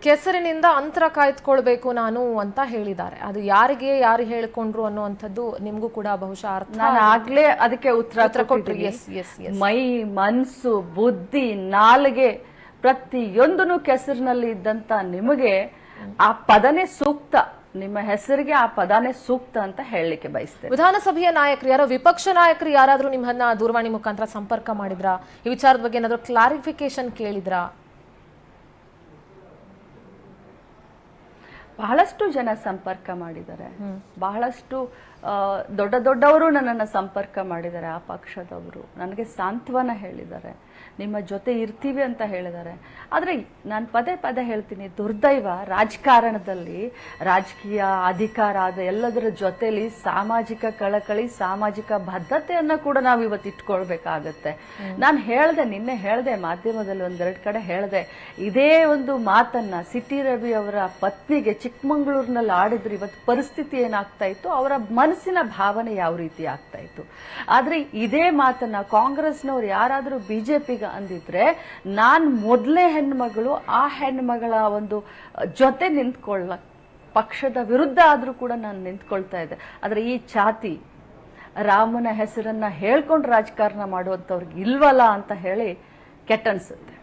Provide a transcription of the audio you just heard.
ಕೆಸರಿನಿಂದ ಅಂತರ ಕಾಯ್ದುಕೊಳ್ಬೇಕು ನಾನು ಅಂತ ಹೇಳಿದ್ದಾರೆ. ಅದು ಯಾರು ಹೇಳಿಕೊಂಡ್ರು ಅನ್ನುವಂಥದ್ದು ನಿಮ್ಗೂ ಕೂಡ ಬಹುಶಃ ಅರ್ಥ. ನಾನು ಆಗ್ಲೇ ಅದಕ್ಕೆ ಉತ್ತರ ಕೊಟ್ರಿ. ಮೈ, ಮನ್ಸು, ಬುದ್ಧಿ, ನಾಲಿಗೆ ಪ್ರತಿಯೊಂದನ್ನು ಕೆಸರಿನಲ್ಲಿ ಇದ್ದಂತ ನಿಮಗೆ ಆ ಪದನೇ ಸೂಕ್ತ, ನಿಮ್ಮ ಹೆಸರಿಗೆ ಆ ಪದಾನೇ ಸೂಕ್ತ ಅಂತ ಹೇಳಲಿಕ್ಕೆ ಬಯಸ್ತೇನೆ. ವಿಧಾನಸಭೆಯ ನಾಯಕರು ಯಾರೋ, ವಿಪಕ್ಷ ನಾಯಕರು ಯಾರಾದ್ರೂ ನಿಮ್ಮನ್ನ ದೂರವಾಣಿ ಮುಖಾಂತರ ಸಂಪರ್ಕ ಮಾಡಿದ್ರಾ? ಈ ವಿಚಾರದ ಬಗ್ಗೆ ಏನಾದ್ರು ಕ್ಲಾರಿಫಿಕೇಶನ್ ಕೇಳಿದ್ರಾ? ಬಹಳಷ್ಟು ಜನ ಸಂಪರ್ಕ ಮಾಡಿದ್ದಾರೆ, ಬಹಳಷ್ಟು ದೊಡ್ಡವರು ನನ್ನನ್ನು ಸಂಪರ್ಕ ಮಾಡಿದ್ದಾರೆ. ಆ ಪಕ್ಷದವರು ನನಗೆ ಸಾಂತ್ವನ ಹೇಳಿದ್ದಾರೆ, ನಿಮ್ಮ ಜೊತೆ ಇರ್ತೀವಿ ಅಂತ ಹೇಳಿದ್ದಾರೆ. ಆದರೆ ನಾನು ಪದೇ ಹೇಳ್ತೀನಿ, ದುರ್ದೈವ ರಾಜಕಾರಣದಲ್ಲಿ ರಾಜಕೀಯ ಅಧಿಕಾರ ಆದ ಎಲ್ಲದರ ಜೊತೆಲಿ ಸಾಮಾಜಿಕ ಕಳಕಳಿ, ಸಾಮಾಜಿಕ ಬದ್ಧತೆಯನ್ನ ಕೂಡ ನಾವು ಇವತ್ತು ಇಟ್ಕೊಳ್ಬೇಕಾಗತ್ತೆ. ನಾನು ನಿನ್ನೆ ಹೇಳ್ದೆ ಮಾಧ್ಯಮದಲ್ಲಿ ಒಂದೆರಡು ಕಡೆ ಹೇಳ್ದೆ, ಇದೇ ಒಂದು ಮಾತನ್ನ ಸಿಟಿ ರವಿ ಅವರ ಪತ್ನಿಗೆ ಚಿಕ್ಕಮಂಗ್ಳೂರಿನಲ್ಲಿ ಆಡಿದ್ರೆ ಇವತ್ತು ಪರಿಸ್ಥಿತಿ ಏನಾಗ್ತಾ ಇತ್ತು, ಅವರ ಮನಸ್ಸಿನ ಭಾವನೆ ಯಾವ ರೀತಿ ಆಗ್ತಾ ಇತ್ತು. ಆದ್ರೆ ಇದೇ ಮಾತನ್ನ ಕಾಂಗ್ರೆಸ್ನವ್ರು ಯಾರಾದ್ರೂ ಬಿಜೆಪಿಗೆ ಅಂದಿದ್ರೆ, ನಾನ್ ಮೊದಲೇ ಹೆಣ್ಮಗಳು ಆ ಹೆಣ್ಮಗಳ ಒಂದು ಜೊತೆ ಪಕ್ಷದ ವಿರುದ್ಧ ಆದ್ರೂ ಕೂಡ ನಾನು ನಿಂತ್ಕೊಳ್ತಾ ಇದ್ದೆ. ಆದ್ರೆ ಈ ಛಾತಿ ರಾಮನ ಹೆಸರನ್ನ ಹೇಳ್ಕೊಂಡು ರಾಜಕಾರಣ ಮಾಡುವಂತವ್ರಿಗೆ ಇಲ್ವಲ್ಲ ಅಂತ ಹೇಳಿ ಕೆಟ್ಟನ್ಸುತ್ತೆ.